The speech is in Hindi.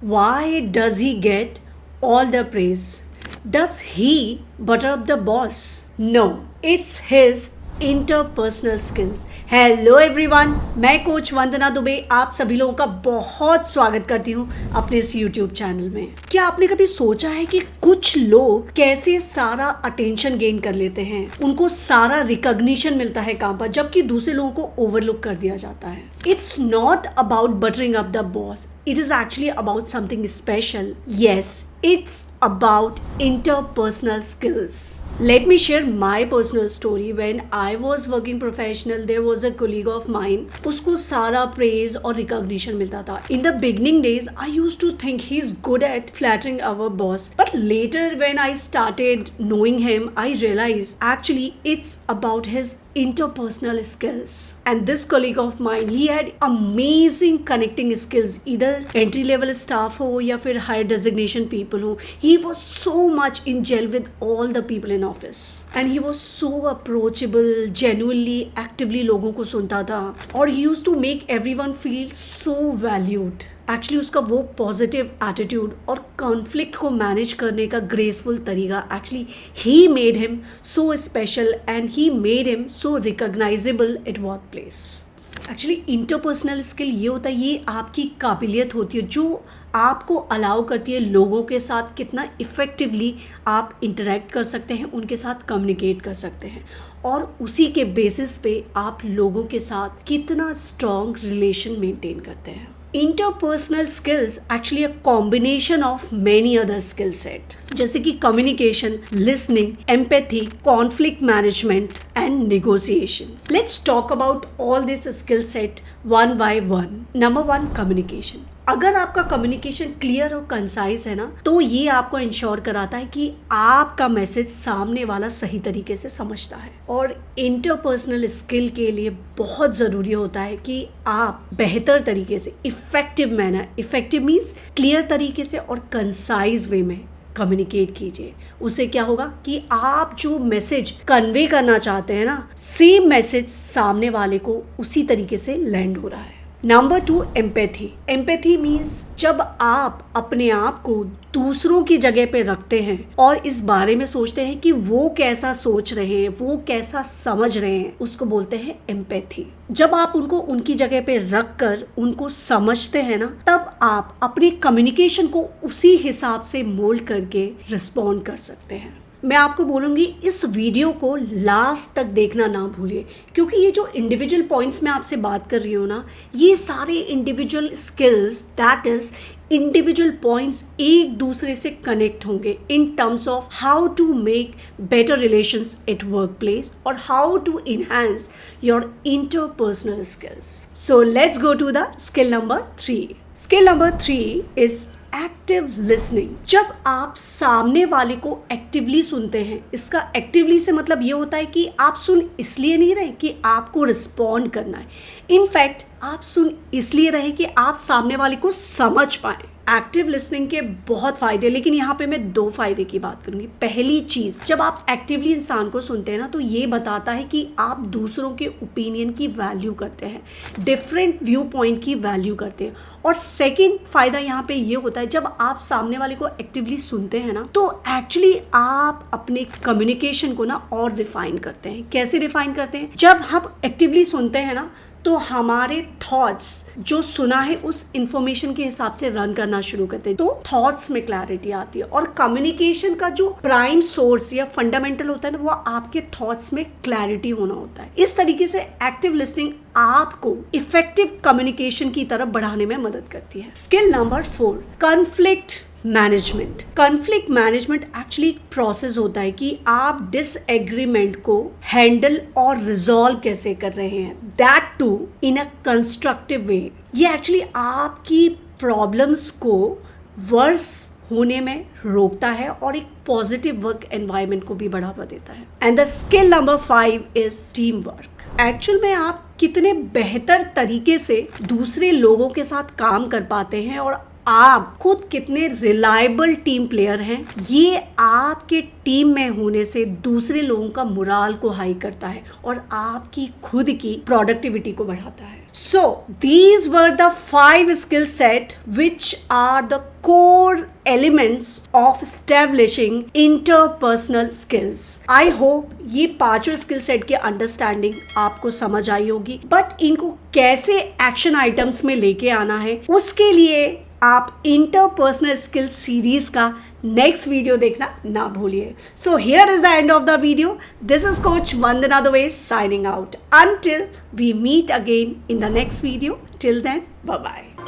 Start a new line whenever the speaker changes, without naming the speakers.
Why does he get all the praise? Does he butter up the boss? No, it's his interpersonal skills. Hello everyone, मैं कोच वंदना दुबे आप सभी लोगों का बहुत स्वागत करती हूँ अपने इस यूट्यूब चैनल में। क्या आपने कभी सोचा है कि कुछ लोग कैसे सारा अटेंशन गेन कर लेते हैं, उनको सारा रिकॉग्निशन मिलता है काम पर, जबकि दूसरे लोगों को ओवरलुक कर दिया जाता है। It's not about buttering up the boss, it is actually about something special. Yes, it's about interpersonal skills. Let me share my personal story. When I was working professional, there was a colleague of mine. उसको सारा praise और recognition मिलता था. In the beginning days, I used to think he's good at flattering our boss. But later when I started knowing him, I realized actually it's about his interpersonal skills. And this colleague of mine, he had amazing connecting skills. Either entry level staff हो या फिर higher designation people हो, he was so much in gel with all the people in office. And he was so approachable, genuinely, actively लोगों को सुनता था और he used to make everyone feel so valued. Actually उसका वो पॉजिटिव एटीट्यूड और कॉन्फ्लिक्ट को मैनेज करने का ग्रेसफुल तरीका actually he made him so special and he made him so recognisable eight work place. Actually interpersonal skill ये होता है, ये आपकी काबिलियत होती है जो आपको अलाउ करती है लोगों के साथ कितना इफ़ेक्टिवली आप इंटरेक्ट कर सकते हैं, उनके साथ कम्युनिकेट कर सकते हैं और उसी के बेसिस पे आप लोगों के साथ कितना स्ट्रॉन्ग रिलेशन मेंटेन करते हैं। Interpersonal skills actually a combination of many other skill set, जैसे कि communication, listening, empathy, conflict management and negotiation. Let's talk about all this skill set one by one. Number one, communication. अगर आपका कम्युनिकेशन क्लियर और कंसाइज है ना, तो ये आपको इंश्योर कराता है कि आपका मैसेज सामने वाला सही तरीके से समझता है। और इंटरपर्सनल स्किल के लिए बहुत ज़रूरी होता है कि आप बेहतर तरीके से effective manner, effective means clear तरीके से और कंसाइज वे में कम्युनिकेट कीजिए। उससे क्या होगा कि आप जो मैसेज कन्वे करना चाहते हैं ना, सेम मैसेज सामने वाले को उसी तरीके से लैंड हो रहा है। Number 2, empathy. एम्पैथी मीन्स जब आप अपने आप को दूसरों की जगह पे रखते हैं और इस बारे में सोचते हैं कि वो कैसा सोच रहे हैं, वो कैसा समझ रहे हैं, उसको बोलते हैं एम्पैथी। जब आप उनको उनकी जगह पे रख कर उनको समझते हैं ना, तब आप अपनी कम्युनिकेशन को उसी हिसाब से मोल्ड करके रिस्पॉन्ड कर सकते हैं। मैं आपको बोलूँगी इस वीडियो को लास्ट तक देखना ना भूलिए, क्योंकि ये जो इंडिविजुअल पॉइंट्स मैं आपसे बात कर रही हूँ ना, ये सारे individual skills, that is individual points एक दूसरे से कनेक्ट होंगे in terms of how to make better relations at work place और how to enhance your interpersonal skills. So let's go to the skill number 3। Skill number 3 is active listening. जब आप सामने वाले को एक्टिवली सुनते हैं, इसका एक्टिवली से मतलब ये होता है कि आप सुन इसलिए नहीं रहे कि आपको रिस्पॉन्ड करना है, इनफैक्ट आप सुन इसलिए रहे कि आप सामने वाले को समझ पाएं। एक्टिव लिसनिंग के बहुत फ़ायदे, लेकिन यहाँ पे मैं 2 फ़ायदे की बात करूँगी। पहली चीज़, जब आप एक्टिवली इंसान को सुनते हैं ना, तो ये बताता है कि आप दूसरों के ओपिनियन की वैल्यू करते हैं, डिफरेंट व्यू पॉइंट की वैल्यू करते हैं। और सेकेंड फ़ायदा यहाँ पे ये होता है, जब आप सामने वाले को एक्टिवली सुनते हैं ना, तो एक्चुअली आप अपने कम्युनिकेशन को ना और रिफाइन करते हैं। कैसे रिफाइन करते हैं? जब हम एक्टिवली सुनते हैं ना, तो हमारे थॉट्स जो सुना है उस इंफॉर्मेशन के हिसाब से रन करना शुरू करते हैं, तो थॉट्स में क्लैरिटी आती है। और कम्युनिकेशन का जो प्राइम सोर्स या फंडामेंटल होता है ना, वो आपके थॉट्स में क्लैरिटी होना होता है। इस तरीके से एक्टिव लिसनिंग आपको इफेक्टिव कम्युनिकेशन की तरफ बढ़ाने में मदद करती है। Skill number 4, conflict management. Conflict management actually एक प्रोसेस होता है कि आप डिसएग्रीमेंट को हैंडल और रिजॉल्व कैसे कर रहे हैं, that too in a constructive way. ये एक्चुअली आपकी प्रॉब्लम्स को वर्स होने में रोकता है और एक पॉजिटिव वर्क एनवायरनमेंट को भी बढ़ावा देता है। And the skill number 5 is team work. Actual में आप कितने बेहतर तरीके से दूसरे लोगों के साथ काम कर पाते हैं और आप खुद कितने रिलायबल टीम प्लेयर हैं, ये आपके टीम में होने से दूसरे लोगों का मोराल को हाई करता है और आपकी खुद की प्रोडक्टिविटी को बढ़ाता है. So, these were the 5 skill set which are the core elements of establishing interpersonal skills. I hope ये पांचों स्किल सेट की अंडरस्टैंडिंग आपको समझ आई होगी, बट इनको कैसे एक्शन आइटम्स में लेके आना है उसके लिए आप इंटरपर्सनल स्किल सीरीज का नेक्स्ट वीडियो देखना ना भूलिए. So here is the end of the video. This is coach Vandana Dave signing out. Until we meet again in the next video. Till then, bye bye.